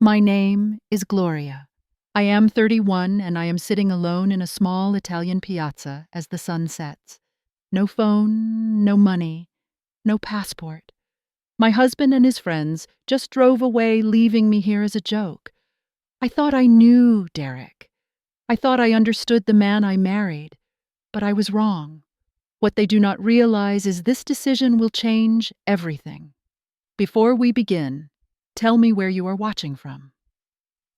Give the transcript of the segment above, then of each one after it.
My name is Gloria. I am 31 and I am sitting alone in a small Italian piazza as the sun sets. No phone, no money, no passport. My husband and his friends just drove away, leaving me here as a joke. I thought I knew Derek. I thought I understood the man I married, but I was wrong. What they do not realize is this decision will change everything. Before we begin, tell me where you are watching from.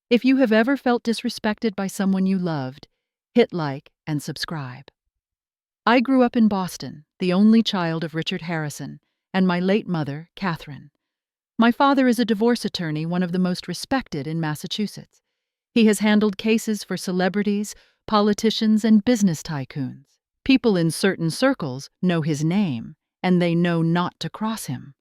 If you have ever felt disrespected by someone you loved, hit like and subscribe. I grew up in Boston, the only child of Richard Harrison, and my late mother, Catherine. My father is a divorce attorney, one of the most respected in Massachusetts. He has handled cases for celebrities, politicians, and business tycoons. People in certain circles know his name, and they know not to cross him.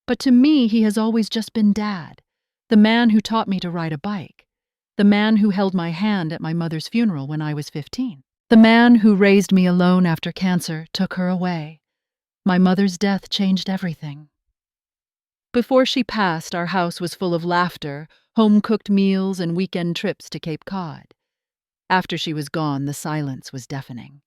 But to me, he has always just been Dad, the man who taught me to ride a bike, the man who held my hand at my mother's funeral when I was 15, the man who raised me alone after cancer took her away. My mother's death changed everything. Before she passed, our house was full of laughter, home-cooked meals, and weekend trips to Cape Cod. After she was gone, the silence was deafening.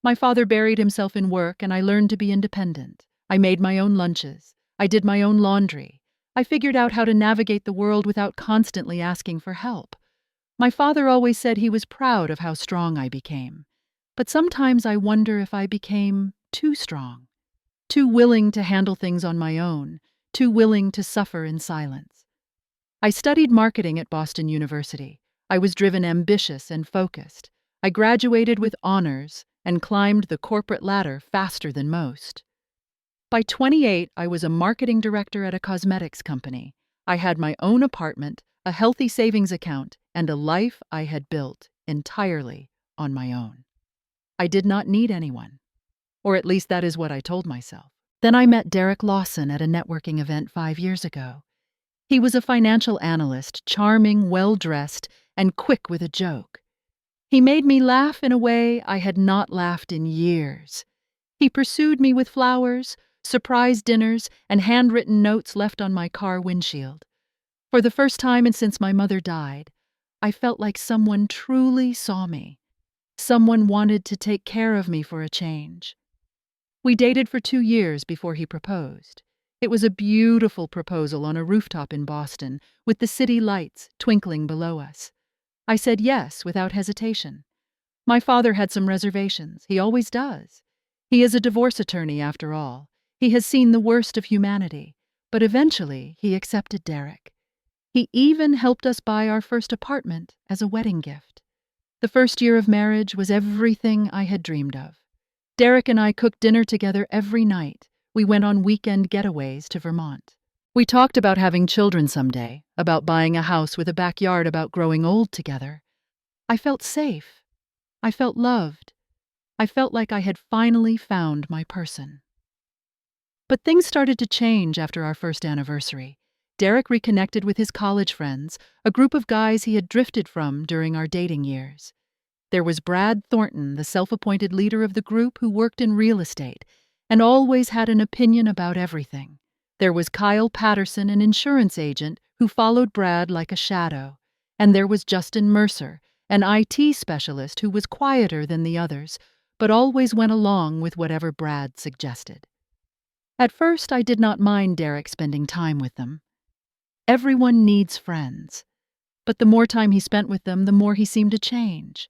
My father buried himself in work, and I learned to be independent. I made my own lunches. I did my own laundry. I figured out how to navigate the world without constantly asking for help. My father always said he was proud of how strong I became. But sometimes I wonder if I became too strong, too willing to handle things on my own, too willing to suffer in silence. I studied marketing at Boston University. I was driven, ambitious, and focused. I graduated with honors and climbed the corporate ladder faster than most. By 28, I was a marketing director at a cosmetics company. I had my own apartment, a healthy savings account, and a life I had built entirely on my own. I did not need anyone, or at least that is what I told myself. Then I met Derek Lawson at a networking event 5 years ago. He was a financial analyst, charming, well-dressed, and quick with a joke. He made me laugh in a way I had not laughed in years. He pursued me with flowers, surprise dinners, and handwritten notes left on my car windshield. For the first time and since my mother died, I felt like someone truly saw me. Someone wanted to take care of me for a change. We dated for 2 years before he proposed. It was a beautiful proposal on a rooftop in Boston, with the city lights twinkling below us. I said yes without hesitation. My father had some reservations. He always does. He is a divorce attorney, after all. He has seen the worst of humanity. But eventually, he accepted Derek. He even helped us buy our first apartment as a wedding gift. The first year of marriage was everything I had dreamed of. Derek and I cooked dinner together every night. We went on weekend getaways to Vermont. We talked about having children someday, about buying a house with a backyard, about growing old together. I felt safe. I felt loved. I felt like I had finally found my person. But things started to change after our first anniversary. Derek reconnected with his college friends, a group of guys he had drifted from during our dating years. There was Brad Thornton, the self-appointed leader of the group who worked in real estate and always had an opinion about everything. There was Kyle Patterson, an insurance agent who followed Brad like a shadow. And there was Justin Mercer, an IT specialist who was quieter than the others, but always went along with whatever Brad suggested. At first, I did not mind Derek spending time with them. Everyone needs friends. But the more time he spent with them, the more he seemed to change.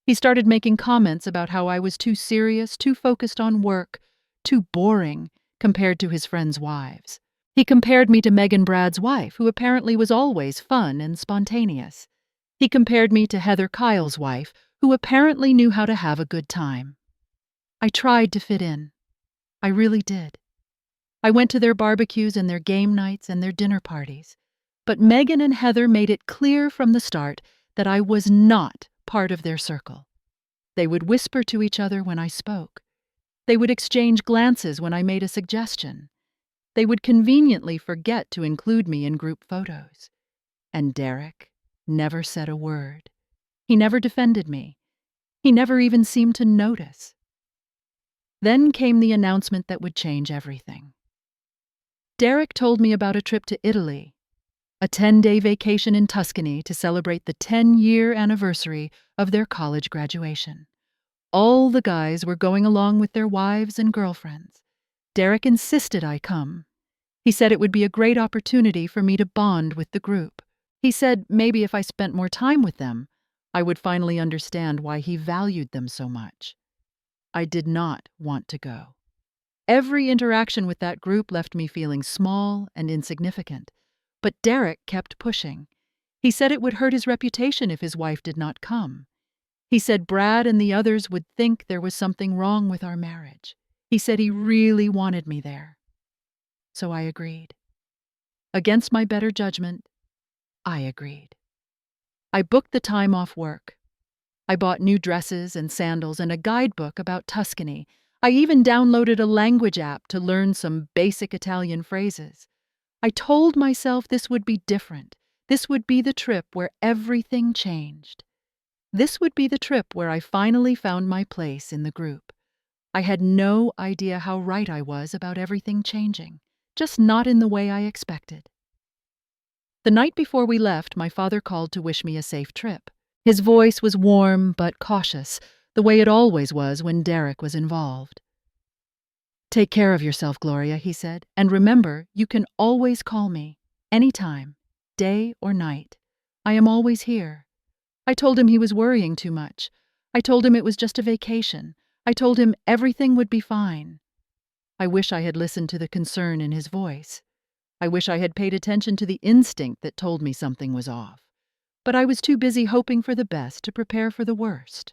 He started making comments about how I was too serious, too focused on work, too boring compared to his friends' wives. He compared me to Megan Brad's wife, who apparently was always fun and spontaneous. He compared me to Heather Kyle's wife, who apparently knew how to have a good time. I tried to fit in. I really did. I went to their barbecues and their game nights and their dinner parties. But Megan and Heather made it clear from the start that I was not part of their circle. They would whisper to each other when I spoke. They would exchange glances when I made a suggestion. They would conveniently forget to include me in group photos. And Derek never said a word. He never defended me. He never even seemed to notice. Then came the announcement that would change everything. Derek told me about a trip to Italy. A 10-day vacation in Tuscany to celebrate the 10-year anniversary of their college graduation. All the guys were going along with their wives and girlfriends. Derek insisted I come. He said it would be a great opportunity for me to bond with the group. He said maybe if I spent more time with them, I would finally understand why he valued them so much. I did not want to go. Every interaction with that group left me feeling small and insignificant. But Derek kept pushing. He said it would hurt his reputation if his wife did not come. He said Brad and the others would think there was something wrong with our marriage. He said he really wanted me there. So I agreed. Against my better judgment, I agreed. I booked the time off work. I bought new dresses and sandals and a guidebook about Tuscany. I even downloaded a language app to learn some basic Italian phrases. I told myself this would be different. This would be the trip where everything changed. This would be the trip where I finally found my place in the group. I had no idea how right I was about everything changing, just not in the way I expected. The night before we left, my father called to wish me a safe trip. His voice was warm but cautious, the way it always was when Derek was involved. "Take care of yourself, Gloria," he said, "and remember, you can always call me, anytime, day or night. I am always here." I told him he was worrying too much. I told him it was just a vacation. I told him everything would be fine. I wish I had listened to the concern in his voice. I wish I had paid attention to the instinct that told me something was off. But I was too busy hoping for the best to prepare for the worst.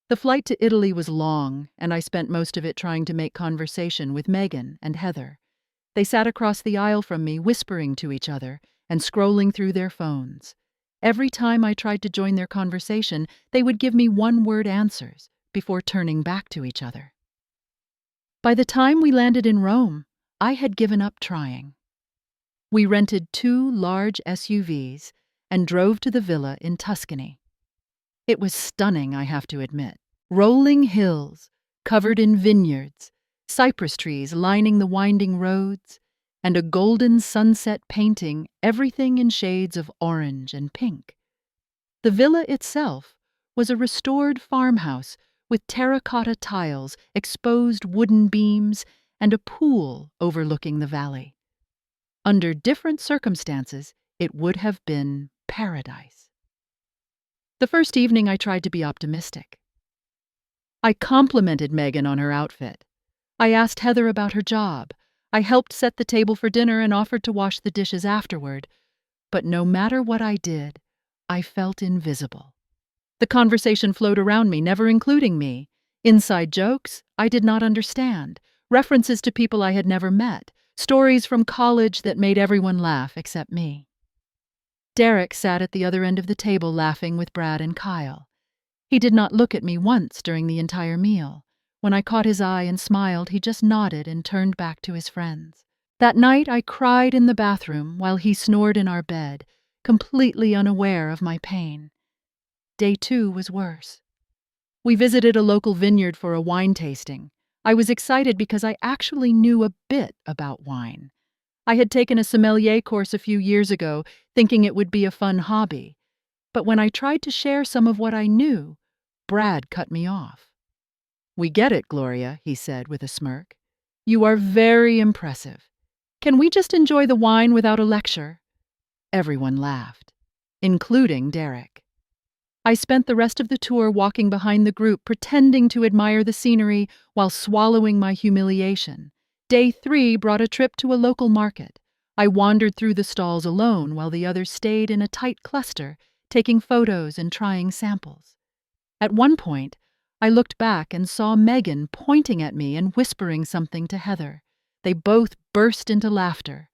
The flight to Italy was long, and I spent most of it trying to make conversation with Megan and Heather. They sat across the aisle from me, whispering to each other and scrolling through their phones. Every time I tried to join their conversation, they would give me one-word answers before turning back to each other. By the time we landed in Rome, I had given up trying. We rented 2 large SUVs and drove to the villa in Tuscany. It was stunning, I have to admit. Rolling hills, covered in vineyards, cypress trees lining the winding roads, and a golden sunset painting everything in shades of orange and pink. The villa itself was a restored farmhouse with terracotta tiles, exposed wooden beams, and a pool overlooking the valley. Under different circumstances, it would have been paradise. The first evening I tried to be optimistic. I complimented Megan on her outfit. I asked Heather about her job. I helped set the table for dinner and offered to wash the dishes afterward. But no matter what I did, I felt invisible. The conversation flowed around me, never including me. Inside jokes I did not understand, references to people I had never met, stories from college that made everyone laugh except me. Derek sat at the other end of the table laughing with Brad and Kyle. He did not look at me once during the entire meal. When I caught his eye and smiled, he just nodded and turned back to his friends. That night I cried in the bathroom while he snored in our bed, completely unaware of my pain. Day 2 was worse. We visited a local vineyard for a wine tasting. I was excited because I actually knew a bit about wine. I had taken a sommelier course a few years ago, thinking it would be a fun hobby. But when I tried to share some of what I knew, Brad cut me off. "We get it, Gloria," he said with a smirk. "You are very impressive. Can we just enjoy the wine without a lecture?" Everyone laughed, including Derek. I spent the rest of the tour walking behind the group, pretending to admire the scenery while swallowing my humiliation. Day 3 brought a trip to a local market. I wandered through the stalls alone while the others stayed in a tight cluster, taking photos and trying samples. At one point, I looked back and saw Megan pointing at me and whispering something to Heather. They both burst into laughter.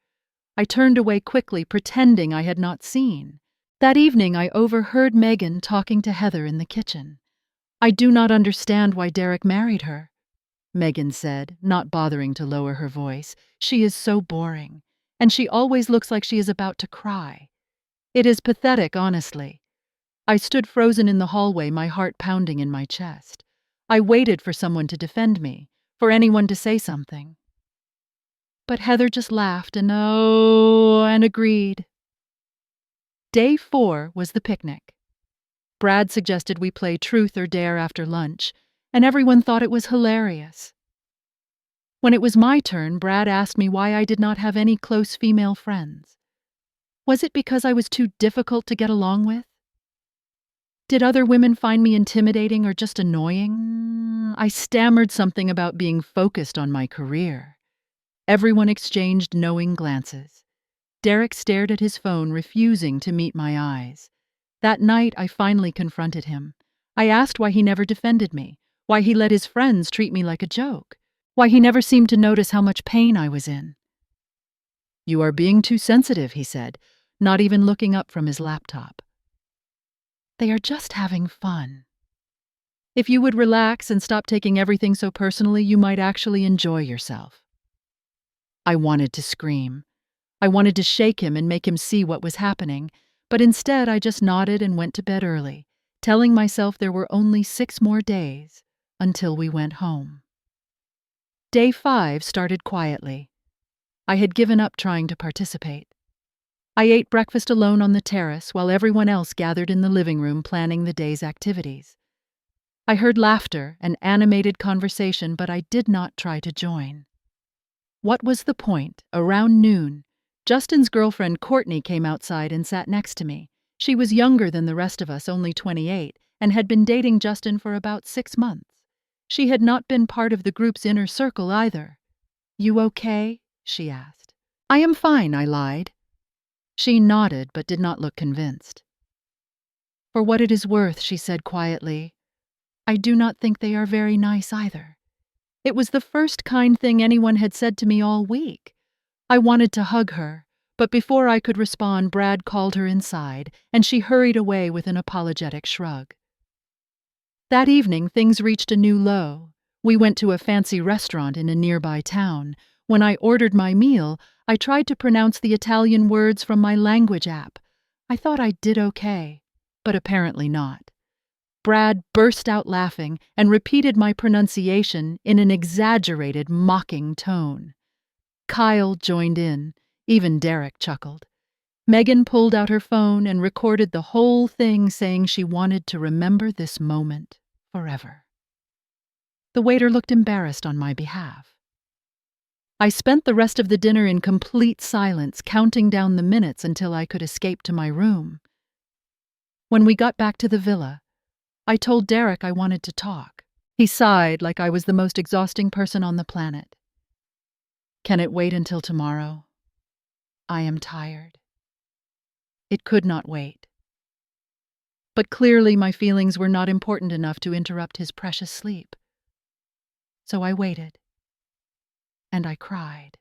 I turned away quickly, pretending I had not seen. That evening, I overheard Megan talking to Heather in the kitchen. "I do not understand why Derek married her," Megan said, not bothering to lower her voice. "She is so boring, and she always looks like she is about to cry. It is pathetic, honestly." I stood frozen in the hallway, my heart pounding in my chest. I waited for someone to defend me, for anyone to say something. But Heather just laughed and agreed. Day 4 was the picnic. Brad suggested we play truth or dare after lunch, and everyone thought it was hilarious. When it was my turn, Brad asked me why I did not have any close female friends. Was it because I was too difficult to get along with? Did other women find me intimidating or just annoying? I stammered something about being focused on my career. Everyone exchanged knowing glances. Derek stared at his phone, refusing to meet my eyes. That night, I finally confronted him. I asked why he never defended me, why he let his friends treat me like a joke, why he never seemed to notice how much pain I was in. "You are being too sensitive," he said, not even looking up from his laptop. "They are just having fun. If you would relax and stop taking everything so personally, you might actually enjoy yourself." I wanted to scream. I wanted to shake him and make him see what was happening, but instead I just nodded and went to bed early, telling myself there were only 6 more days until we went home. Day 5 started quietly. I had given up trying to participate. I ate breakfast alone on the terrace while everyone else gathered in the living room planning the day's activities. I heard laughter and animated conversation, but I did not try to join. What was the point? Around noon, Justin's girlfriend Courtney came outside and sat next to me. She was younger than the rest of us, only 28, and had been dating Justin for about 6 months. She had not been part of the group's inner circle either. "You okay?" she asked. "I am fine," I lied. She nodded but did not look convinced. "For what it is worth," she said quietly, "I do not think they are very nice either." It was the first kind thing anyone had said to me all week. I wanted to hug her, but before I could respond, Brad called her inside, and she hurried away with an apologetic shrug. That evening, things reached a new low. We went to a fancy restaurant in a nearby town. When I ordered my meal, I tried to pronounce the Italian words from my language app. I thought I did okay, but apparently not. Brad burst out laughing and repeated my pronunciation in an exaggerated, mocking tone. Kyle joined in. Even Derek chuckled. Megan pulled out her phone and recorded the whole thing, saying she wanted to remember this moment forever. The waiter looked embarrassed on my behalf. I spent the rest of the dinner in complete silence, counting down the minutes until I could escape to my room. When we got back to the villa, I told Derek I wanted to talk. He sighed like I was the most exhausting person on the planet. "Can it wait until tomorrow? I am tired." It could not wait. But clearly my feelings were not important enough to interrupt his precious sleep. So I waited. And I cried.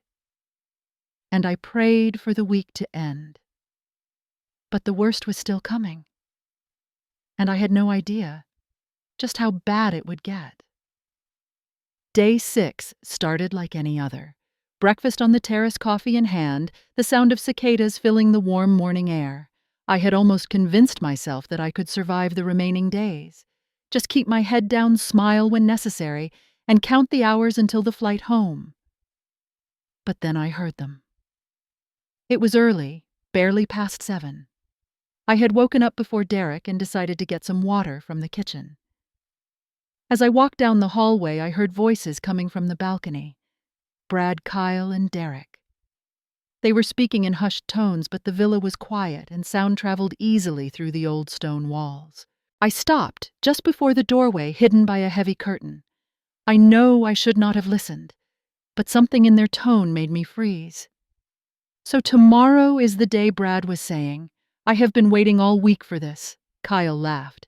And I prayed for the week to end. But the worst was still coming. And I had no idea just how bad it would get. Day 6 started like any other. Breakfast on the terrace, coffee in hand, the sound of cicadas filling the warm morning air. I had almost convinced myself that I could survive the remaining days. Just keep my head down, smile when necessary, and count the hours until the flight home. But then I heard them. It was early, barely past 7. I had woken up before Derek and decided to get some water from the kitchen. As I walked down the hallway, I heard voices coming from the balcony. Brad, Kyle, and Derek. They were speaking in hushed tones, but the villa was quiet and sound traveled easily through the old stone walls. I stopped just before the doorway, hidden by a heavy curtain. I know I should not have listened, but something in their tone made me freeze. "So tomorrow is the day," Brad was saying. "I have been waiting all week for this." Kyle laughed.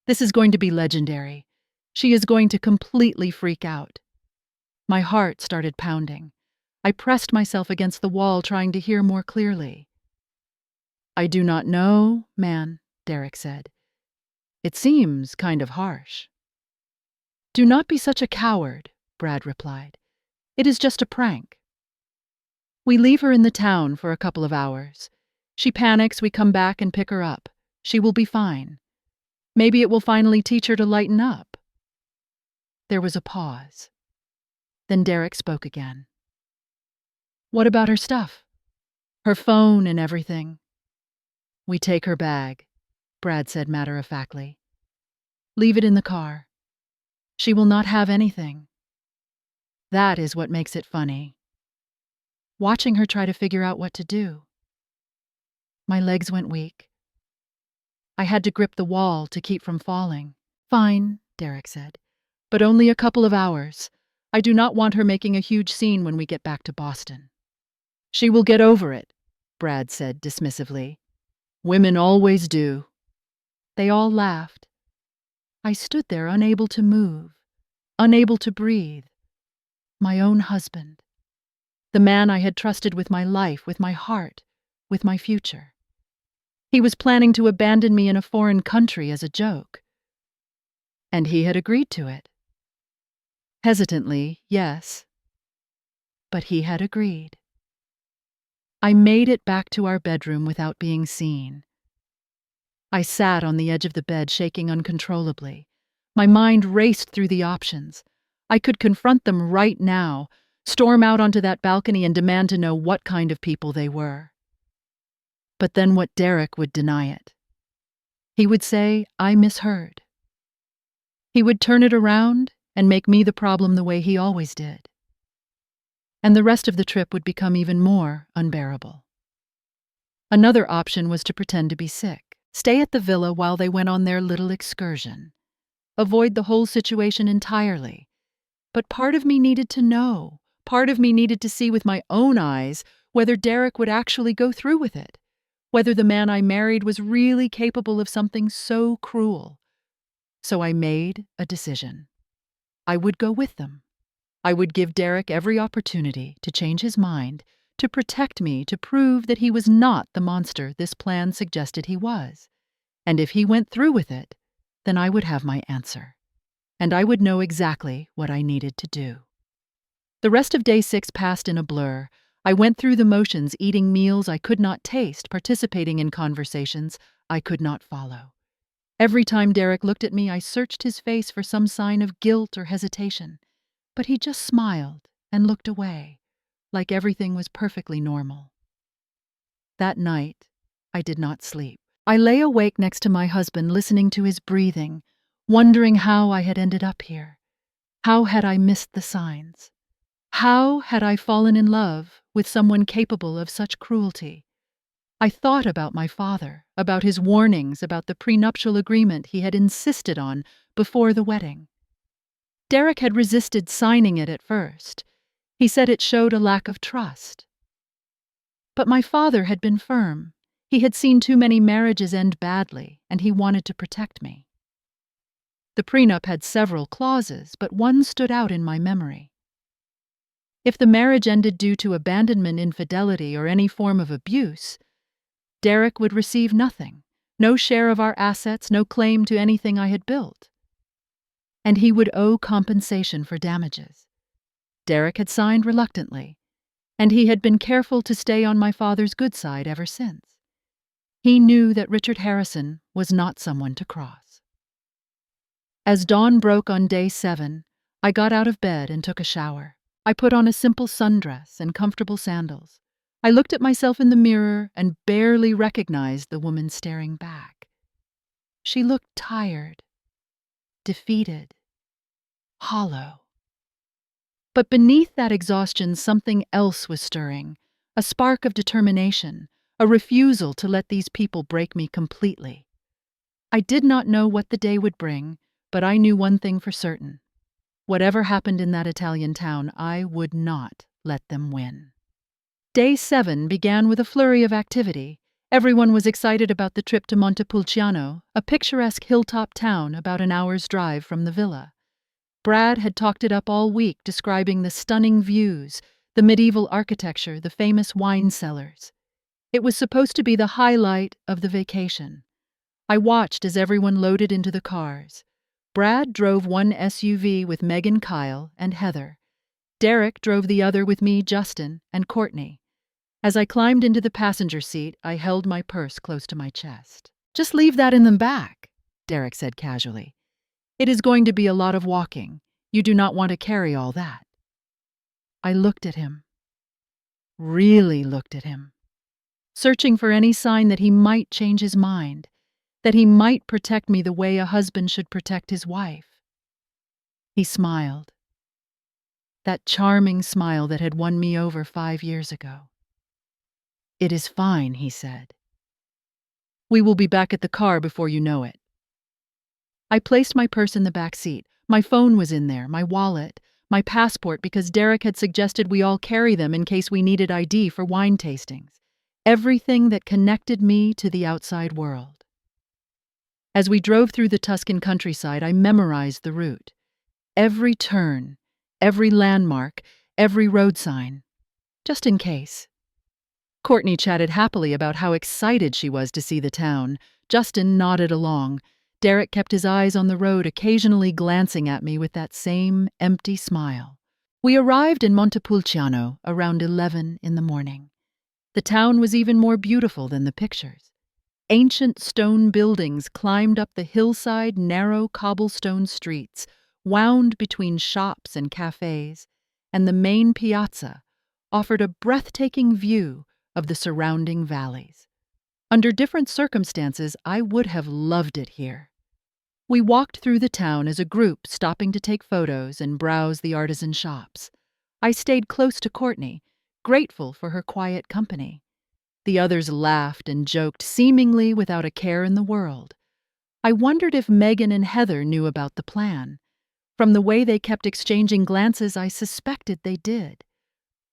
"This is going to be legendary. She is going to completely freak out." My heart started pounding. I pressed myself against the wall, trying to hear more clearly. "I do not know, man," Derek said. "It seems kind of harsh." "Do not be such a coward," Brad replied. "It is just a prank. We leave her in the town for a couple of hours. She panics, we come back and pick her up. She will be fine. Maybe it will finally teach her to lighten up." There was a pause. Then Derek spoke again. "What about her stuff? Her phone and everything?" We take her bag, Brad said matter-of-factly. Leave it in the car. She will not have anything. That is what makes it funny. Watching her try to figure out what to do. My legs went weak. I had to grip the wall to keep from falling. Fine, Derek said, but only a couple of hours. I do not want her making a huge scene when we get back to Boston. She will get over it, Brad said dismissively. Women always do. They all laughed. I stood there unable to move, unable to breathe. My own husband. The man I had trusted with my life, with my heart, with my future. He was planning to abandon me in a foreign country as a joke. And he had agreed to it. Hesitantly, yes. But he had agreed. I made it back to our bedroom without being seen. I sat on the edge of the bed, shaking uncontrollably. My mind raced through the options. I could confront them right now, storm out onto that balcony and demand to know what kind of people they were. But then what Derek would deny it. He would say I misheard. He would turn it around and make me the problem the way he always did. And the rest of the trip would become even more unbearable. Another option was to pretend to be sick, stay at the villa while they went on their little excursion, avoid the whole situation entirely. But part of me needed to know, part of me needed to see with my own eyes whether Derek would actually go through with it, whether the man I married was really capable of something so cruel. So I made a decision. I would go with them. I would give Derek every opportunity to change his mind, to protect me, to prove that he was not the monster this plan suggested he was. And if he went through with it, then I would have my answer. And I would know exactly what I needed to do. The rest of day 6 passed in a blur. I went through the motions, eating meals I could not taste, participating in conversations I could not follow. Every time Derek looked at me, I searched his face for some sign of guilt or hesitation. But he just smiled and looked away, like everything was perfectly normal. That night, I did not sleep. I lay awake next to my husband, listening to his breathing, wondering how I had ended up here. How had I missed the signs? How had I fallen in love with someone capable of such cruelty? I thought about my father, about his warnings, about the prenuptial agreement he had insisted on before the wedding. Derek had resisted signing it at first. He said it showed a lack of trust. But my father had been firm. He had seen too many marriages end badly, and he wanted to protect me. The prenup had several clauses, but one stood out in my memory. If the marriage ended due to abandonment, infidelity, or any form of abuse, Derek would receive nothing, no share of our assets, no claim to anything I had built. And he would owe compensation for damages. Derek had signed reluctantly, and he had been careful to stay on my father's good side ever since. He knew that Richard Harrison was not someone to cross. As dawn broke on day 7, I got out of bed and took a shower. I put on a simple sundress and comfortable sandals. I looked at myself in the mirror and barely recognized the woman staring back. She looked tired, defeated, hollow. But beneath that exhaustion, something else was stirring, a spark of determination, a refusal to let these people break me completely. I did not know what the day would bring, but I knew one thing for certain. Whatever happened in that Italian town, I would not let them win. Day 7 began with a flurry of activity. Everyone was excited about the trip to Montepulciano, a picturesque hilltop town about an hour's drive from the villa. Brad had talked it up all week, describing the stunning views, the medieval architecture, the famous wine cellars. It was supposed to be the highlight of the vacation. I watched as everyone loaded into the cars. Brad drove one SUV with Megan, Kyle, and Heather. Derek drove the other with me, Justin, and Courtney. As I climbed into the passenger seat, I held my purse close to my chest. "Just leave that in the back," Derek said casually. "It is going to be a lot of walking. You do not want to carry all that." I looked at him. Really looked at him. searching for any sign that he might change his mind, that he might protect me the way a husband should protect his wife. He smiled. That charming smile that had won me over 5 years ago. "It is fine," he said. "We will be back at the car before you know it." I placed my purse in the back seat. My phone was in there, my wallet, my passport, because Derek had suggested we all carry them in case we needed ID for wine tastings. Everything that connected me to the outside world. As we drove through the Tuscan countryside, I memorized the route. Every turn, every landmark, every road sign, just in case. Courtney chatted happily about how excited she was to see the town. Justin nodded along. Derek kept his eyes on the road, occasionally glancing at me with that same empty smile. We arrived in Montepulciano around 11 in the morning. The town was even more beautiful than the pictures. Ancient stone buildings climbed up the hillside, narrow cobblestone streets, wound between shops and cafes, and the main piazza offered a breathtaking view of the surrounding valleys. Under different circumstances, I would have loved it here. We walked through the town as a group, stopping to take photos and browse the artisan shops. I stayed close to Courtney, grateful for her quiet company. The others laughed and joked, seemingly without a care in the world. I wondered if Megan and Heather knew about the plan. From the way they kept exchanging glances, I suspected they did.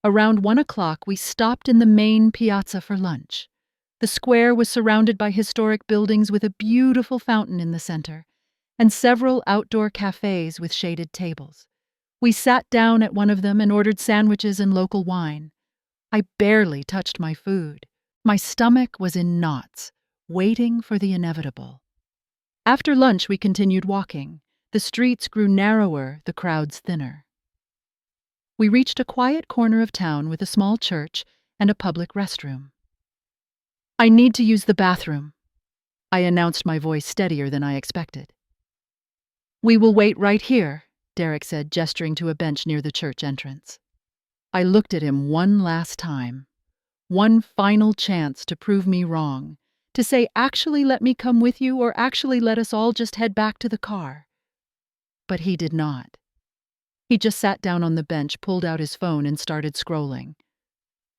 Around 1 o'clock, we stopped in the main piazza for lunch. The square was surrounded by historic buildings with a beautiful fountain in the center, and several outdoor cafes with shaded tables. We sat down at one of them and ordered sandwiches and local wine. I barely touched my food. My stomach was in knots, waiting for the inevitable. After lunch, we continued walking. The streets grew narrower, the crowds thinner. We reached a quiet corner of town with a small church and a public restroom. "I need to use the bathroom," I announced, my voice steadier than I expected. "We will wait right here," Derek said, gesturing to a bench near the church entrance. I looked at him one last time. One final chance to prove me wrong, to say, "Actually let me come with you," or "Actually let us all just head back to the car." But he did not. He just sat down on the bench, pulled out his phone, and started scrolling.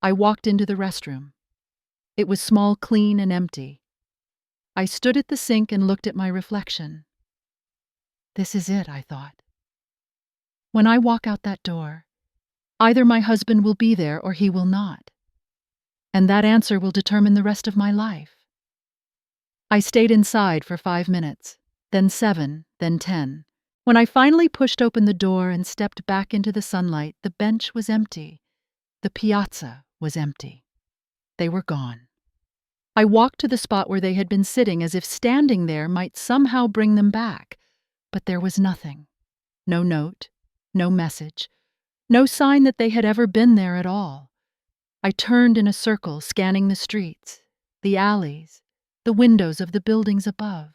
I walked into the restroom. It was small, clean, and empty. I stood at the sink and looked at my reflection. This is it, I thought. When I walk out that door, either my husband will be there or he will not. And that answer will determine the rest of my life. I stayed inside for 5 minutes, then 7, then 10. When I finally pushed open the door and stepped back into the sunlight, the bench was empty. The piazza was empty. They were gone. I walked to the spot where they had been sitting, as if standing there might somehow bring them back. But there was nothing. No note, no message, no sign that they had ever been there at all. I turned in a circle, scanning the streets, the alleys, the windows of the buildings above.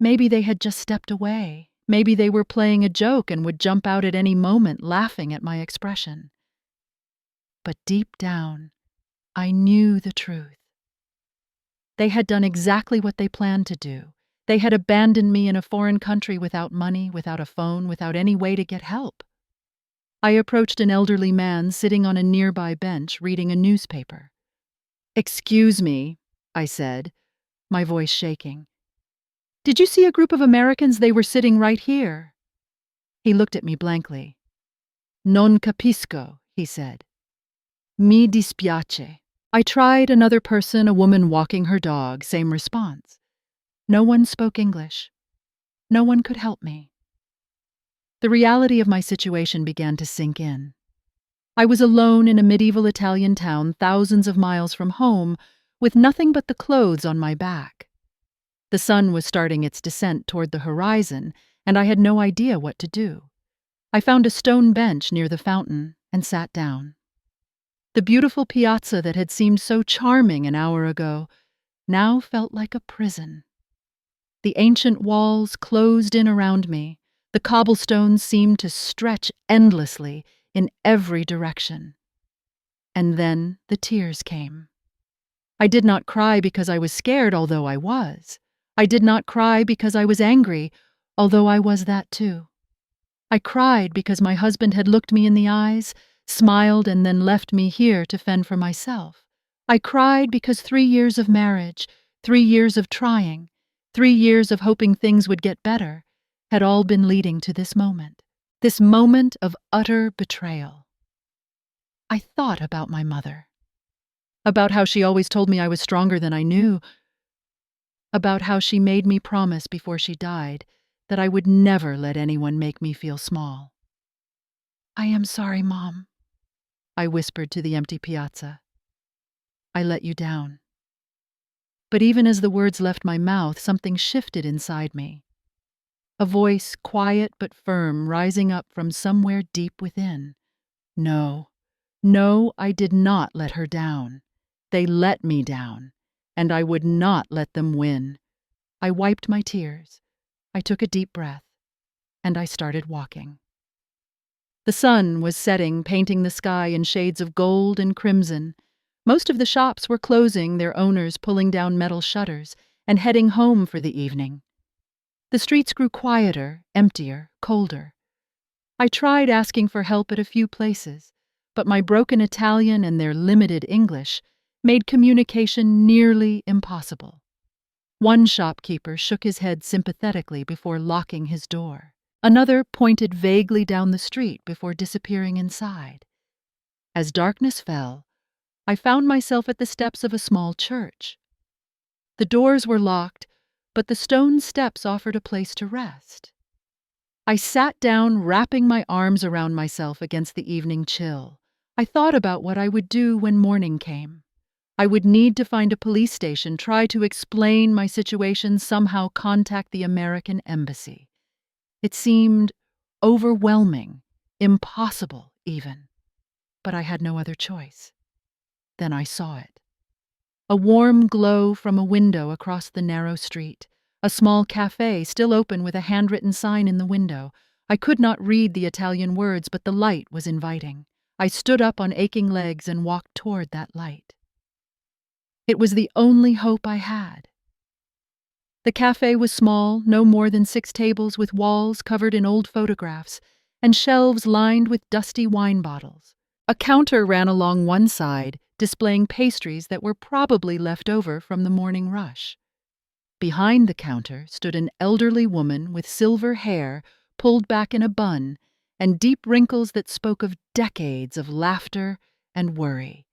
Maybe they had just stepped away. Maybe they were playing a joke and would jump out at any moment, laughing at my expression. But deep down, I knew the truth. They had done exactly what they planned to do. They had abandoned me in a foreign country without money, without a phone, without any way to get help. I approached an elderly man sitting on a nearby bench reading a newspaper. "Excuse me," I said, my voice shaking. "Did you see a group of Americans? They were sitting right here." He looked at me blankly. "Non capisco," he said. "Mi dispiace." I tried another person, a woman walking her dog, same response. No one spoke English. No one could help me. The reality of my situation began to sink in. I was alone in a medieval Italian town thousands of miles from home, with nothing but the clothes on my back. The sun was starting its descent toward the horizon, and I had no idea what to do. I found a stone bench near the fountain and sat down. The beautiful piazza that had seemed so charming an hour ago now felt like a prison. The ancient walls closed in around me. The cobblestones seemed to stretch endlessly in every direction. And then the tears came. I did not cry because I was scared, although I was. I did not cry because I was angry, although I was that too. I cried because my husband had looked me in the eyes, smiled, and then left me here to fend for myself. I cried because 3 years of marriage, 3 years of trying, 3 years of hoping things would get better, had all been leading to this moment of utter betrayal. I thought about my mother, about how she always told me I was stronger than I knew, about how she made me promise before she died that I would never let anyone make me feel small. "I am sorry, Mom," I whispered to the empty piazza. "I let you down." But even as the words left my mouth, something shifted inside me. A voice, quiet but firm, rising up from somewhere deep within. No, no, I did not let her down. They let me down, and I would not let them win. I wiped my tears. I took a deep breath, and I started walking. The sun was setting, painting the sky in shades of gold and crimson. Most of the shops were closing, their owners pulling down metal shutters and heading home for the evening. The streets grew quieter, emptier, colder. I tried asking for help at a few places, but my broken Italian and their limited English made communication nearly impossible. One shopkeeper shook his head sympathetically before locking his door. Another pointed vaguely down the street before disappearing inside. As darkness fell, I found myself at the steps of a small church. The doors were locked, but the stone steps offered a place to rest. I sat down, wrapping my arms around myself against the evening chill. I thought about what I would do when morning came. I would need to find a police station, try to explain my situation, somehow contact the American embassy. It seemed overwhelming, impossible even. But I had no other choice. Then I saw it. A warm glow from a window across the narrow street. A small cafe still open with a handwritten sign in the window. I could not read the Italian words, but the light was inviting. I stood up on aching legs and walked toward that light. It was the only hope I had. The cafe was small, no more than 6 tables with walls covered in old photographs and shelves lined with dusty wine bottles. A counter ran along one side, displaying pastries that were probably left over from the morning rush. Behind the counter stood an elderly woman with silver hair pulled back in a bun and deep wrinkles that spoke of decades of laughter and worry.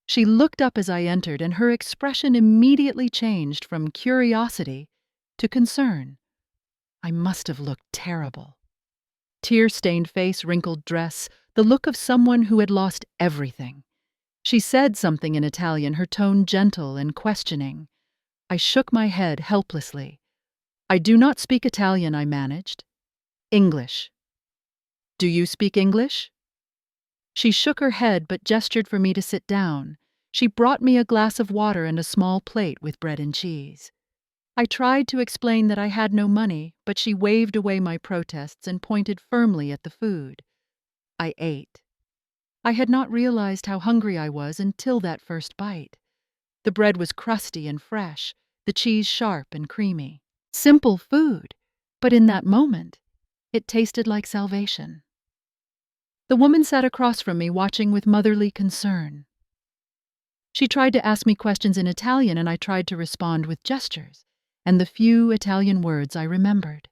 She looked up as I entered, and her expression immediately changed from curiosity to concern. I must have looked terrible. Tear-stained face, wrinkled dress, the look of someone who had lost everything. She said something in Italian, her tone gentle and questioning. I shook my head helplessly. "I do not speak Italian," I managed. "English." "Do you speak English?" She shook her head but gestured for me to sit down. She brought me a glass of water and a small plate with bread and cheese. I tried to explain that I had no money, but she waved away my protests and pointed firmly at the food. I ate. I had not realized how hungry I was until that first bite. The bread was crusty and fresh, the cheese sharp and creamy. Simple food, but in that moment, it tasted like salvation. The woman sat across from me, watching with motherly concern. She tried to ask me questions in Italian, and I tried to respond with gestures and the few Italian words I remembered.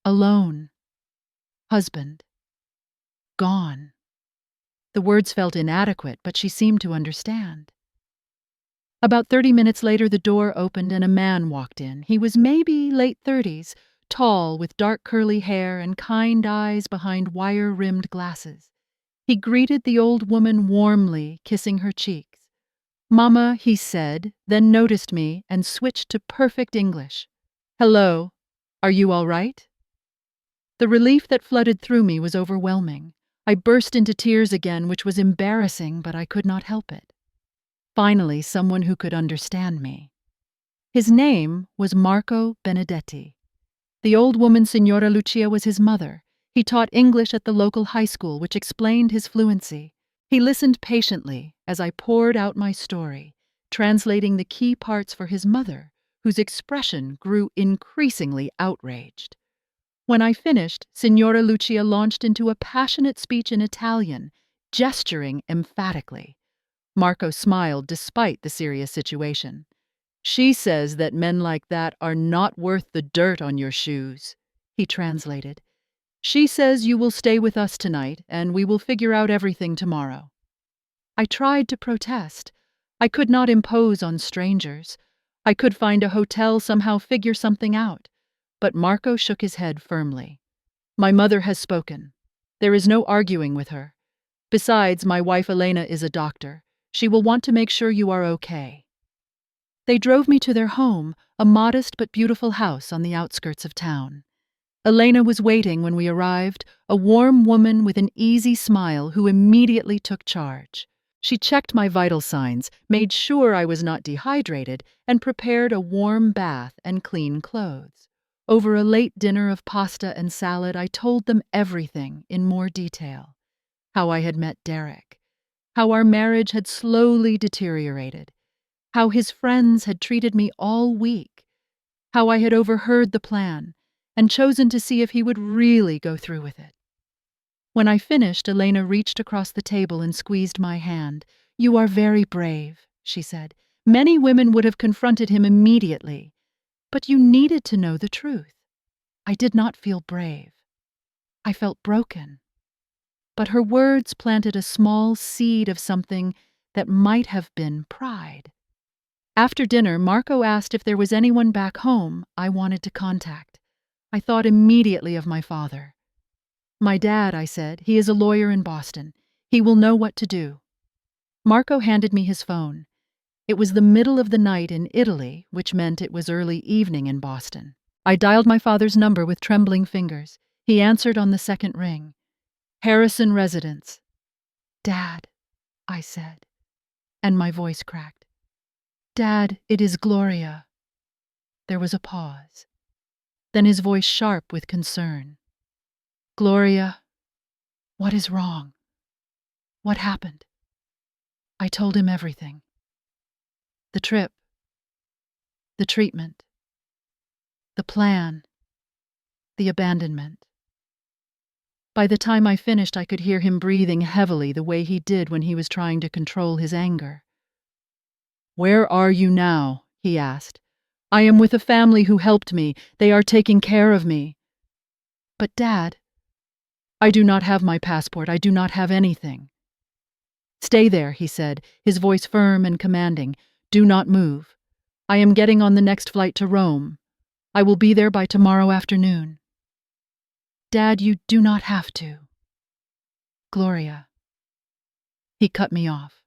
Alone. Husband. Gone. The words felt inadequate, but she seemed to understand. About 30 minutes later, the door opened and a man walked in. He was maybe late 30s, tall, with dark curly hair and kind eyes behind wire-rimmed glasses. He greeted the old woman warmly, kissing her cheeks. "Mama," he said, then noticed me and switched to perfect English. "Hello. Are you all right?" The relief that flooded through me was overwhelming. I burst into tears again, which was embarrassing, but I could not help it. Finally, someone who could understand me. His name was Marco Benedetti. The old woman, Signora Lucia, was his mother. He taught English at the local high school, which explained his fluency. He listened patiently as I poured out my story, translating the key parts for his mother, whose expression grew increasingly outraged. When I finished, Signora Lucia launched into a passionate speech in Italian, gesturing emphatically. Marco smiled despite the serious situation. "She says that men like that are not worth the dirt on your shoes," he translated. "She says you will stay with us tonight, and we will figure out everything tomorrow." I tried to protest. I could not impose on strangers. I could find a hotel, somehow figure something out. But Marco shook his head firmly. "My mother has spoken. There is no arguing with her. Besides, my wife Elena is a doctor. She will want to make sure you are okay." They drove me to their home, a modest but beautiful house on the outskirts of town. Elena was waiting when we arrived, a warm woman with an easy smile who immediately took charge. She checked my vital signs, made sure I was not dehydrated, and prepared a warm bath and clean clothes. Over a late dinner of pasta and salad, I told them everything in more detail. How I had met Derek, how our marriage had slowly deteriorated, how his friends had treated me all week, how I had overheard the plan and chosen to see if he would really go through with it. When I finished, Elena reached across the table and squeezed my hand. "You are very brave," she said. "Many women would have confronted him immediately. But you needed to know the truth." I did not feel brave. I felt broken. But her words planted a small seed of something that might have been pride. After dinner, Marco asked if there was anyone back home I wanted to contact. I thought immediately of my father. "My dad," I said. "He is a lawyer in Boston. He will know what to do." Marco handed me his phone. It was the middle of the night in Italy, which meant it was early evening in Boston. I dialed my father's number with trembling fingers. He answered on the second ring. "Harrison Residence." "Dad," I said, and my voice cracked. "Dad, it is Gloria." There was a pause. Then his voice sharp with concern. "Gloria, what is wrong? What happened?" I told him everything. The trip, the treatment, the plan, the abandonment. By the time I finished, I could hear him breathing heavily the way he did when he was trying to control his anger. "Where are you now?" he asked. "I am with a family who helped me. They are taking care of me." "But Dad—" "I do not have my passport. I do not have anything." "Stay there," he said, his voice firm and commanding. "Do not move. I am getting on the next flight to Rome. I will be there by tomorrow afternoon." "Dad, you do not have to." "Gloria." He cut me off.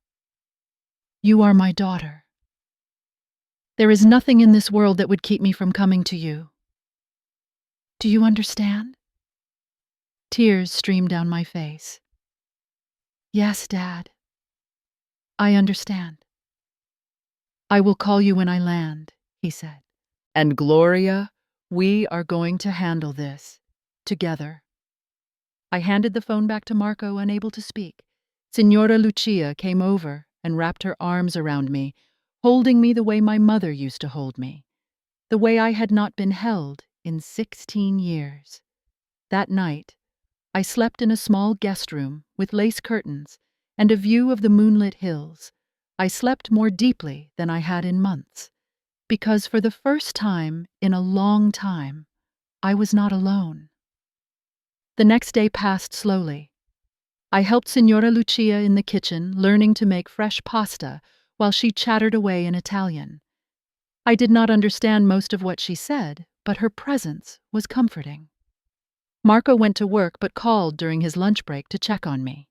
"You are my daughter. There is nothing in this world that would keep me from coming to you. Do you understand?" Tears streamed down my face. "Yes, Dad. I understand." "I will call you when I land," he said. "And Gloria, we are going to handle this together." I handed the phone back to Marco, unable to speak. Signora Lucia came over and wrapped her arms around me, holding me the way my mother used to hold me, the way I had not been held in 16 years. That night, I slept in a small guest room with lace curtains and a view of the moonlit hills. I slept more deeply than I had in months, because for the first time in a long time, I was not alone. The next day passed slowly. I helped Signora Lucia in the kitchen, learning to make fresh pasta while she chattered away in Italian. I did not understand most of what she said, but her presence was comforting. Marco went to work but called during his lunch break to check on me.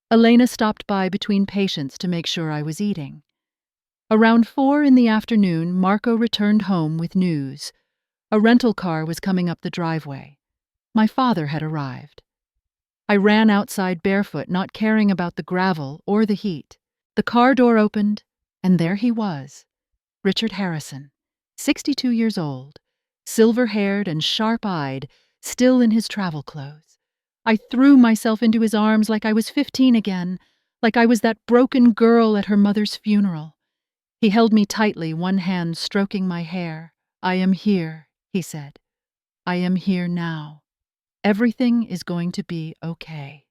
Elena stopped by between patients to make sure I was eating. Around 4 in the afternoon, Marco returned home with news. A rental car was coming up the driveway. My father had arrived. I ran outside barefoot, not caring about the gravel or the heat. The car door opened, and there he was, Richard Harrison, 62 years old, silver-haired and sharp-eyed, still in his travel clothes. I threw myself into his arms like I was 15 again, like I was that broken girl at her mother's funeral. He held me tightly, one hand stroking my hair. "I am here," he said. "I am here now. Everything is going to be okay."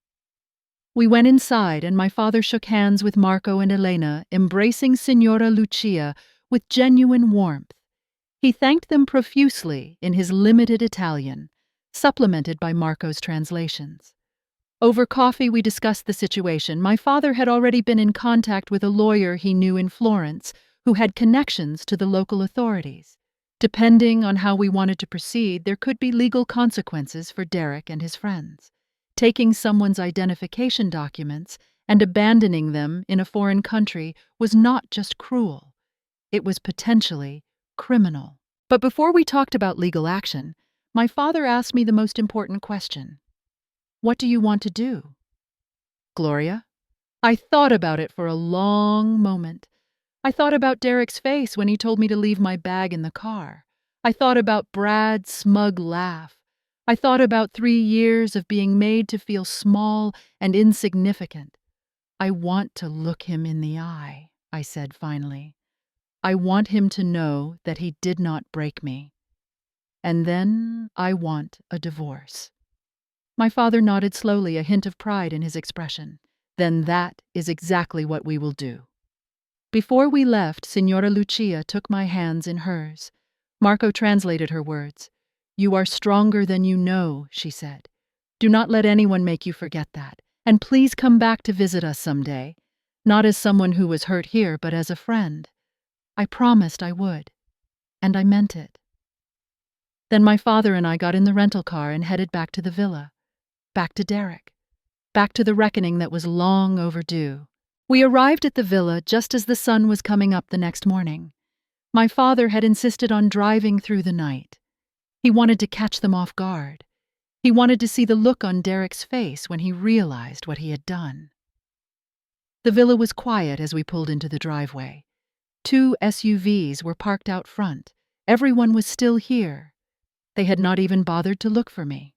We went inside, and my father shook hands with Marco and Elena, embracing Signora Lucia with genuine warmth. He thanked them profusely in his limited Italian, supplemented by Marco's translations. Over coffee, we discussed the situation. My father had already been in contact with a lawyer he knew in Florence who had connections to the local authorities. Depending on how we wanted to proceed, there could be legal consequences for Derek and his friends. Taking someone's identification documents and abandoning them in a foreign country was not just cruel. It was potentially criminal. But before we talked about legal action, my father asked me the most important question. "What do you want to do?" "Gloria?" I thought about it for a long moment. I thought about Derek's face when he told me to leave my bag in the car. I thought about Brad's smug laugh. I thought about 3 years of being made to feel small and insignificant. "I want to look him in the eye," I said finally. "I want him to know that he did not break me. And then I want a divorce." My father nodded slowly, a hint of pride in his expression. "Then that is exactly what we will do." Before we left, Signora Lucia took my hands in hers. Marco translated her words. "You are stronger than you know," she said. "Do not let anyone make you forget that. And please come back to visit us someday. Not as someone who was hurt here, but as a friend." I promised I would. And I meant it. Then my father and I got in the rental car and headed back to the villa. Back to Derek. Back to the reckoning that was long overdue. We arrived at the villa just as the sun was coming up the next morning. My father had insisted on driving through the night. He wanted to catch them off guard. He wanted to see the look on Derek's face when he realized what he had done. The villa was quiet as we pulled into the driveway. 2 SUVs were parked out front. Everyone was still here. They had not even bothered to look for me.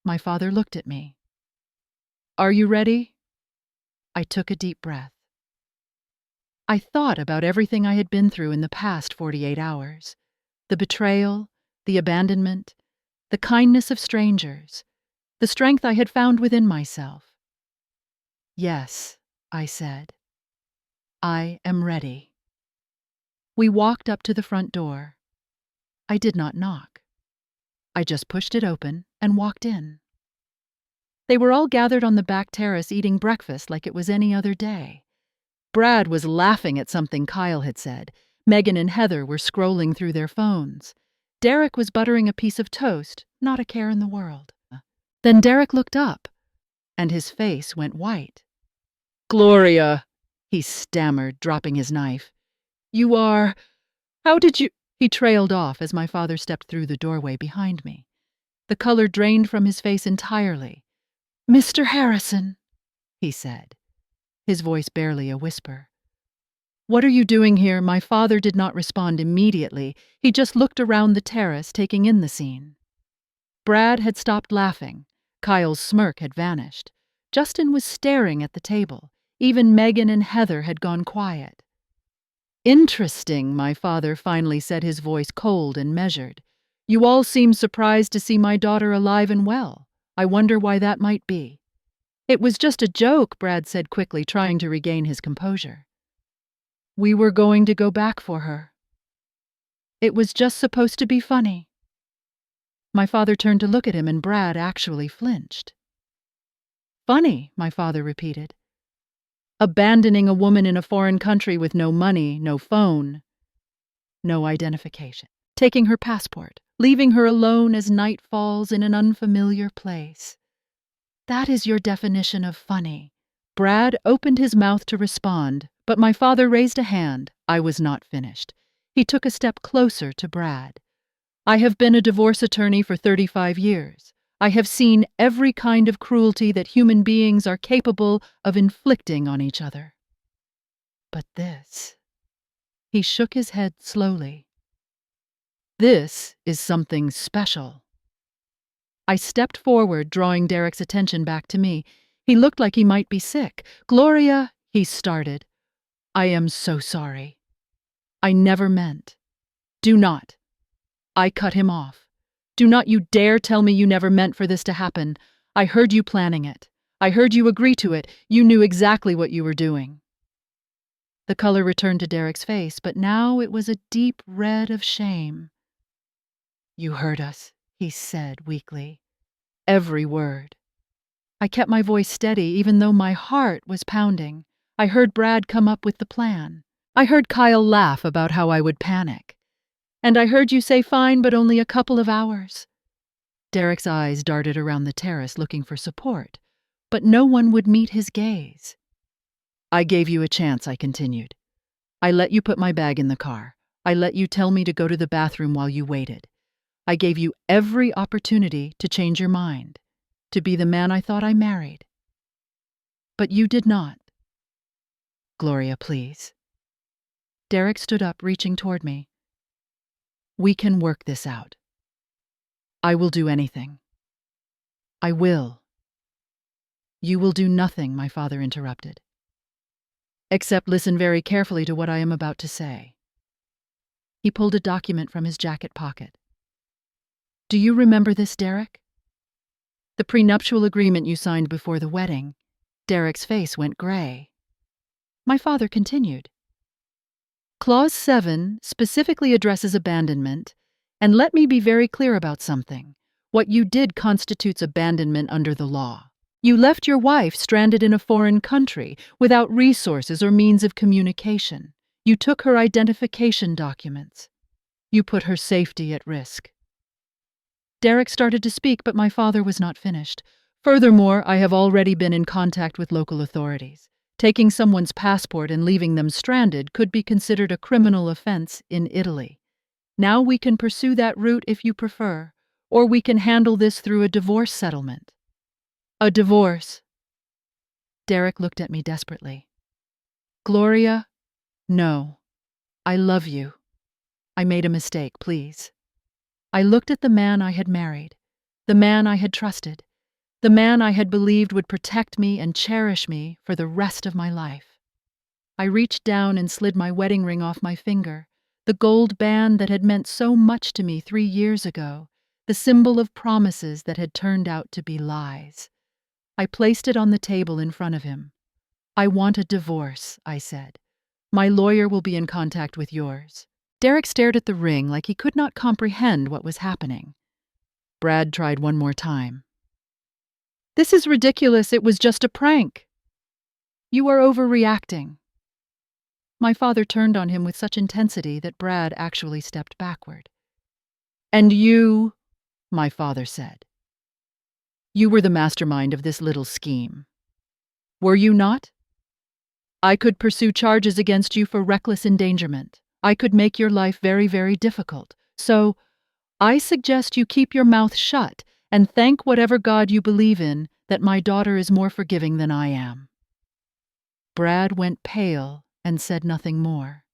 My father looked at me. "Are you ready?" I took a deep breath. I thought about everything I had been through in the past 48 hours. The betrayal, the abandonment, the kindness of strangers, the strength I had found within myself. "Yes," I said. "I am ready." We walked up to the front door. I did not knock. I just pushed it open and walked in. They were all gathered on the back terrace eating breakfast like it was any other day. Brad was laughing at something Kyle had said. Megan and Heather were scrolling through their phones. Derek was buttering a piece of toast, not a care in the world. Then Derek looked up, and his face went white. "Gloria," he stammered, dropping his knife. How did you—" He trailed off as my father stepped through the doorway behind me. The color drained from his face entirely. "Mr. Harrison," he said, his voice barely a whisper. "What are you doing here?" My father did not respond immediately. He just looked around the terrace, taking in the scene. Brad had stopped laughing. Kyle's smirk had vanished. Justin was staring at the table. Even Megan and Heather had gone quiet. "Interesting," my father finally said, his voice cold and measured. "You all seem surprised to see my daughter alive and well. I wonder why that might be." "It was just a joke," Brad said quickly, trying to regain his composure. "We were going to go back for her. It was just supposed to be funny." My father turned to look at him, and Brad actually flinched. "Funny," my father repeated. "Abandoning a woman in a foreign country with no money, no phone, no identification. Taking her passport, leaving her alone as night falls in an unfamiliar place. That is your definition of funny." Brad opened his mouth to respond, but my father raised a hand. I was not finished. He took a step closer to Brad. "I have been a divorce attorney for 35 years. I have seen every kind of cruelty that human beings are capable of inflicting on each other. But this—" He shook his head slowly. "This is something special." I stepped forward, drawing Derek's attention back to me. He looked like he might be sick. "Gloria," he started. "I am so sorry." I never meant. Do not. I cut him off. Do not you dare tell me you never meant for this to happen. I heard you planning it. I heard you agree to it. You knew exactly what you were doing. The color returned to Derek's face, but now it was a deep red of shame. You heard us, he said weakly. Every word. I kept my voice steady even though my heart was pounding. I heard Brad come up with the plan. I heard Kyle laugh about how I would panic. And I heard you say fine, but only a couple of hours. Derek's eyes darted around the terrace looking for support, but no one would meet his gaze. I gave you a chance, I continued. I let you put my bag in the car. I let you tell me to go to the bathroom while you waited. I gave you every opportunity to change your mind, to be the man I thought I married. But you did not. Gloria, please. Derek stood up, reaching toward me. We can work this out. I will do anything. I will. You will do nothing, my father interrupted. Except listen very carefully to what I am about to say. He pulled a document from his jacket pocket. Do you remember this, Derek? The prenuptial agreement you signed before the wedding. Derek's face went gray. My father continued. Clause 7 specifically addresses abandonment, and let me be very clear about something. What you did constitutes abandonment under the law. You left your wife stranded in a foreign country without resources or means of communication. You took her identification documents. You put her safety at risk. Derek started to speak, but my father was not finished. Furthermore, I have already been in contact with local authorities. Taking someone's passport and leaving them stranded could be considered a criminal offense in Italy. Now we can pursue that route if you prefer, or we can handle this through a divorce settlement. A divorce. Derek looked at me desperately. Gloria, no. I love you. I made a mistake, please. I looked at the man I had married, the man I had trusted, the man I had believed would protect me and cherish me for the rest of my life. I reached down and slid my wedding ring off my finger, the gold band that had meant so much to me 3 years ago, the symbol of promises that had turned out to be lies. I placed it on the table in front of him. I want a divorce, I said. My lawyer will be in contact with yours. Derek stared at the ring like he could not comprehend what was happening. Brad tried one more time. This is ridiculous. It was just a prank. You are overreacting. My father turned on him with such intensity that Brad actually stepped backward. And you, my father said. You were the mastermind of this little scheme. Were you not? I could pursue charges against you for reckless endangerment. I could make your life very, very difficult. So, I suggest you keep your mouth shut and thank whatever God you believe in that my daughter is more forgiving than I am. Brad went pale and said nothing more.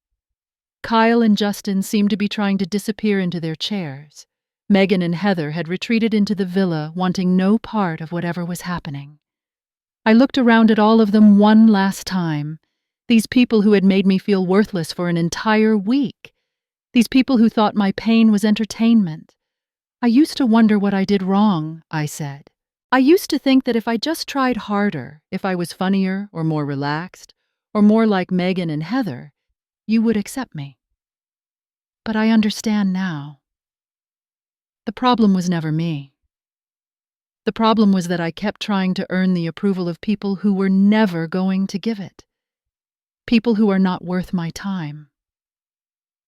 Kyle and Justin seemed to be trying to disappear into their chairs. Megan and Heather had retreated into the villa, wanting no part of whatever was happening. I looked around at all of them one last time. These people who had made me feel worthless for an entire week. These people who thought my pain was entertainment. I used to wonder what I did wrong, I said. I used to think that if I just tried harder, if I was funnier or more relaxed, or more like Megan and Heather, you would accept me. But I understand now. The problem was never me. The problem was that I kept trying to earn the approval of people who were never going to give it. People who are not worth my time,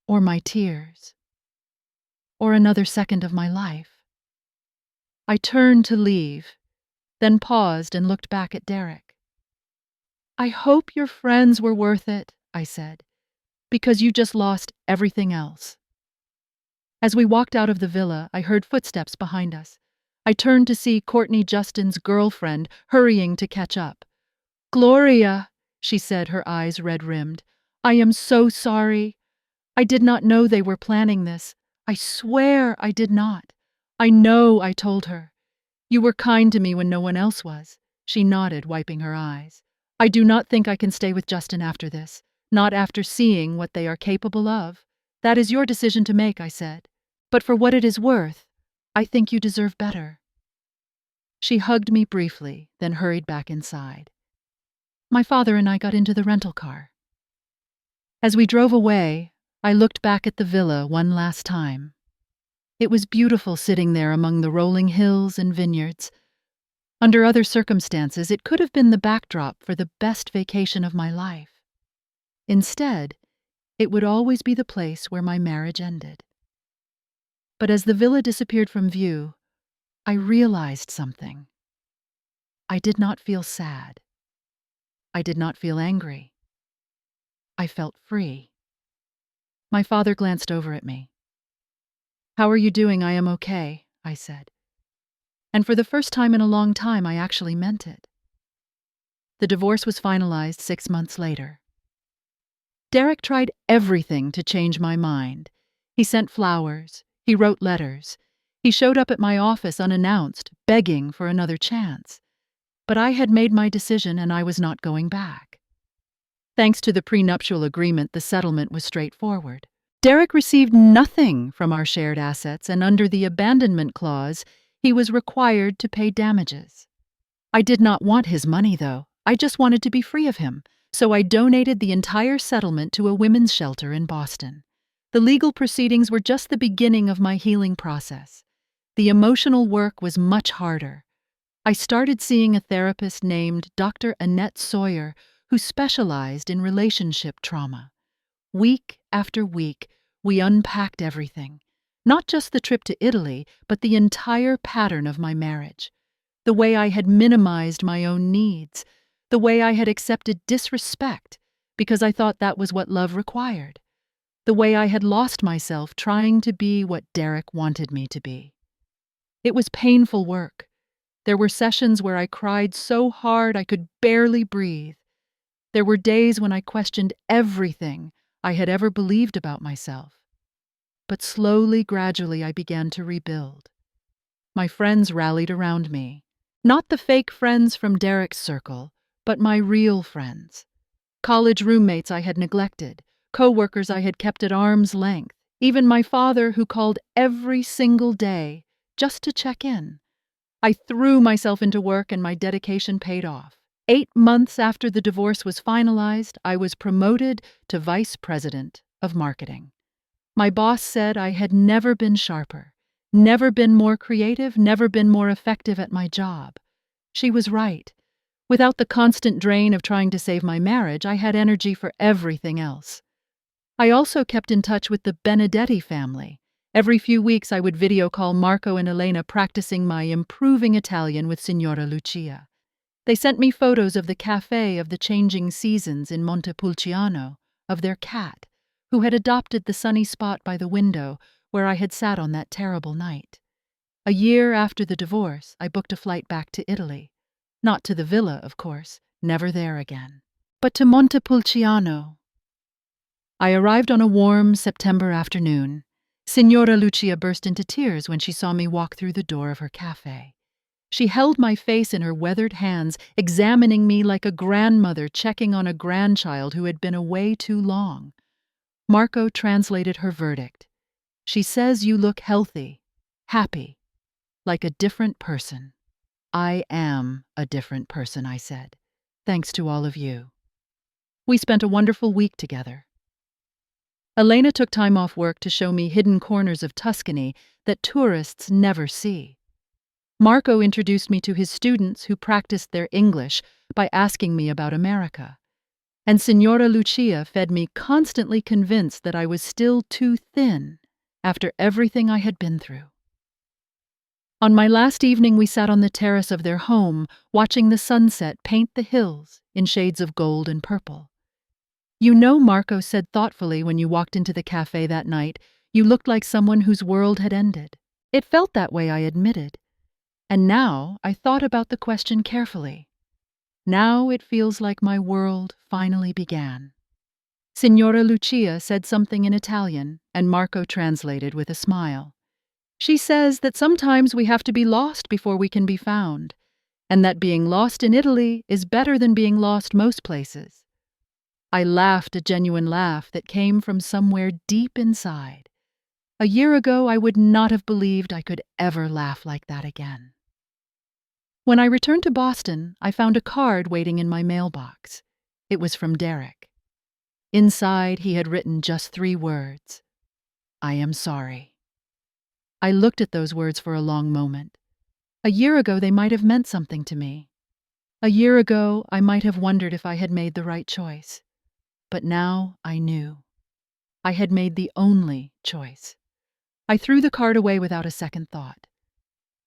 or my tears, or another second of my life. I turned to leave, then paused and looked back at Derek. I hope your friends were worth it, I said, because you just lost everything else. As we walked out of the villa, I heard footsteps behind us. I turned to see Courtney Justin's girlfriend hurrying to catch up. Gloria, she said, her eyes red-rimmed. I am so sorry. I did not know they were planning this. I swear I did not. I know I told her. You were kind to me when no one else was. She nodded, wiping her eyes. I do not think I can stay with Justin after this. Not after seeing what they are capable of. That is your decision to make, I said. But for what it is worth, I think you deserve better. She hugged me briefly, then hurried back inside. My father and I got into the rental car. As we drove away, I looked back at the villa one last time. It was beautiful sitting there among the rolling hills and vineyards. Under other circumstances, it could have been the backdrop for the best vacation of my life. Instead, it would always be the place where my marriage ended. But as the villa disappeared from view, I realized something. I did not feel sad. I did not feel angry. I felt free. My father glanced over at me. "How are you doing? I am okay," I said. And for the first time in a long time, I actually meant it. The divorce was finalized 6 months later. Derek tried everything to change my mind. He sent flowers. He wrote letters. He showed up at my office unannounced, begging for another chance. But I had made my decision and I was not going back. Thanks to the prenuptial agreement, the settlement was straightforward. Derek received nothing from our shared assets, and under the abandonment clause, he was required to pay damages. I did not want his money, though. I just wanted to be free of him, so I donated the entire settlement to a women's shelter in Boston. The legal proceedings were just the beginning of my healing process. The emotional work was much harder. I started seeing a therapist named Dr. Annette Sawyer, who specialized in relationship trauma. Week after week, we unpacked everything. Not just the trip to Italy, but the entire pattern of my marriage. The way I had minimized my own needs. The way I had accepted disrespect because I thought that was what love required. The way I had lost myself trying to be what Derek wanted me to be. It was painful work. There were sessions where I cried so hard I could barely breathe. There were days when I questioned everything I had ever believed about myself. But slowly, gradually, I began to rebuild. My friends rallied around me. Not the fake friends from Derek's circle, but my real friends. College roommates I had neglected, co-workers I had kept at arm's length, even my father who called every single day just to check in. I threw myself into work and my dedication paid off. 8 months after the divorce was finalized, I was promoted to vice president of marketing. My boss said I had never been sharper, never been more creative, never been more effective at my job. She was right. Without the constant drain of trying to save my marriage, I had energy for everything else. I also kept in touch with the Benedetti family. Every few weeks I would video call Marco and Elena practicing my improving Italian with Signora Lucia. They sent me photos of the cafe of the changing seasons in Montepulciano, of their cat, who had adopted the sunny spot by the window where I had sat on that terrible night. A year after the divorce, I booked a flight back to Italy. Not to the villa, of course, never there again, but to Montepulciano. I arrived on a warm September afternoon. Signora Lucia burst into tears when she saw me walk through the door of her cafe. She held my face in her weathered hands, examining me like a grandmother checking on a grandchild who had been away too long. Marco translated her verdict. "She says you look healthy, happy, like a different person." "I am a different person," I said, "thanks to all of you." We spent a wonderful week together. Elena took time off work to show me hidden corners of Tuscany that tourists never see. Marco introduced me to his students who practiced their English by asking me about America. And Signora Lucia fed me, constantly convinced that I was still too thin after everything I had been through. On my last evening, we sat on the terrace of their home, watching the sunset paint the hills in shades of gold and purple. "You know," Marco said thoughtfully when you walked into the cafe that night, "you looked like someone whose world had ended." It felt that way, I admitted. And now I thought about the question carefully. Now it feels like my world finally began. Signora Lucia said something in Italian, and Marco translated with a smile. She says that sometimes we have to be lost before we can be found, and that being lost in Italy is better than being lost most places. I laughed a genuine laugh that came from somewhere deep inside. A year ago, I would not have believed I could ever laugh like that again. When I returned to Boston, I found a card waiting in my mailbox. It was from Derek. Inside, he had written just 3 words: "I am sorry." I looked at those words for a long moment. A year ago, they might have meant something to me. A year ago, I might have wondered if I had made the right choice. But now I knew. I had made the only choice. I threw the card away without a second thought.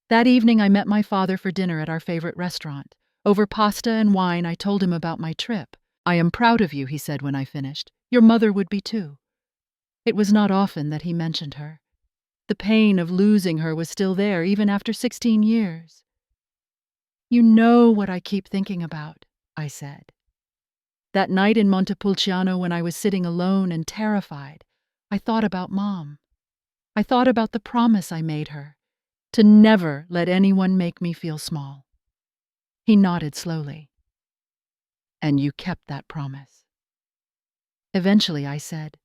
That evening, I met my father for dinner at our favorite restaurant. Over pasta and wine, I told him about my trip. "I am proud of you," he said when I finished. "Your mother would be too." It was not often that he mentioned her. The pain of losing her was still there, even after 16 years. "You know what I keep thinking about," I said. That night in Montepulciano, when I was sitting alone and terrified, I thought about Mom. I thought about the promise I made her, to never let anyone make me feel small. He nodded slowly. "And you kept that promise." Eventually, I said.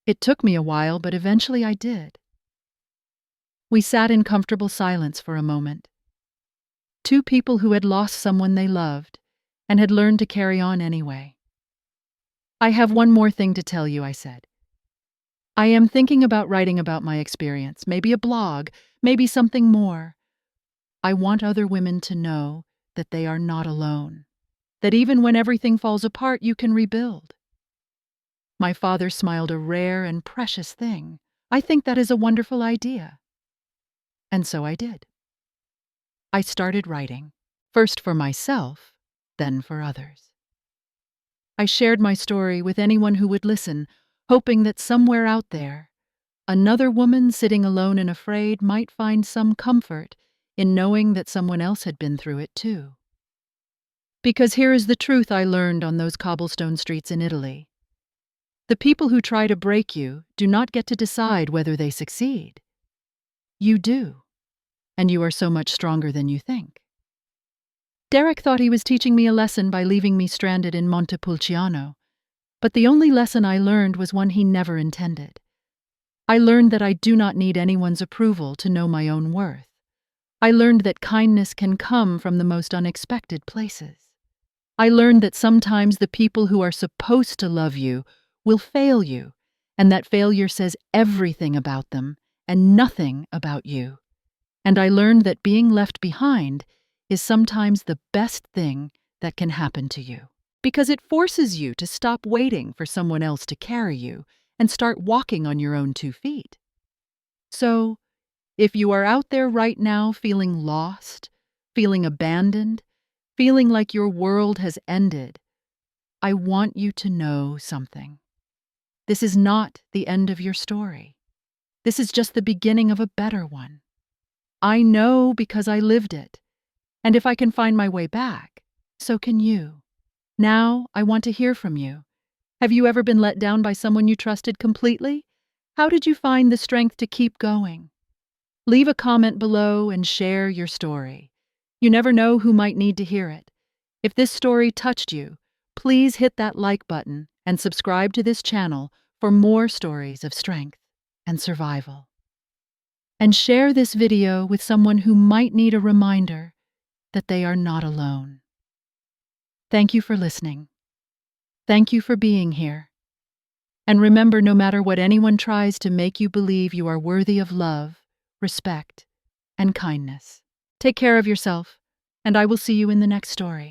"It took me a while, but eventually I did." We sat in comfortable silence for a moment. 2 people who had lost someone they loved and had learned to carry on anyway. "I have one more thing to tell you," I said. "I am thinking about writing about my experience, maybe a blog, maybe something more. I want other women to know that they are not alone, that even when everything falls apart, you can rebuild." My father smiled, a rare and precious thing. "I think that is a wonderful idea." And so I did. I started writing, first for myself, then for others. I shared my story with anyone who would listen, hoping that somewhere out there, another woman sitting alone and afraid might find some comfort in knowing that someone else had been through it too. Because here is the truth I learned on those cobblestone streets in Italy. The people who try to break you do not get to decide whether they succeed. You do, and you are so much stronger than you think. Derek thought he was teaching me a lesson by leaving me stranded in Montepulciano, but the only lesson I learned was one he never intended. I learned that I do not need anyone's approval to know my own worth. I learned that kindness can come from the most unexpected places. I learned that sometimes the people who are supposed to love you will fail you, and that failure says everything about them and nothing about you. And I learned that being left behind is sometimes the best thing that can happen to you, because it forces you to stop waiting for someone else to carry you and start walking on your own 2 feet. So, if you are out there right now feeling lost, feeling abandoned, feeling like your world has ended, I want you to know something. This is not the end of your story. This is just the beginning of a better one. I know because I lived it. And if I can find my way back, so can you. Now, I want to hear from you. Have you ever been let down by someone you trusted completely? How did you find the strength to keep going? Leave a comment below and share your story. You never know who might need to hear it. If this story touched you, please hit that like button and subscribe to this channel for more stories of strength and survival. And share this video with someone who might need a reminder that they are not alone. Thank you for listening. Thank you for being here. And remember, no matter what anyone tries to make you believe, you are worthy of love, respect, and kindness. Take care of yourself, and I will see you in the next story.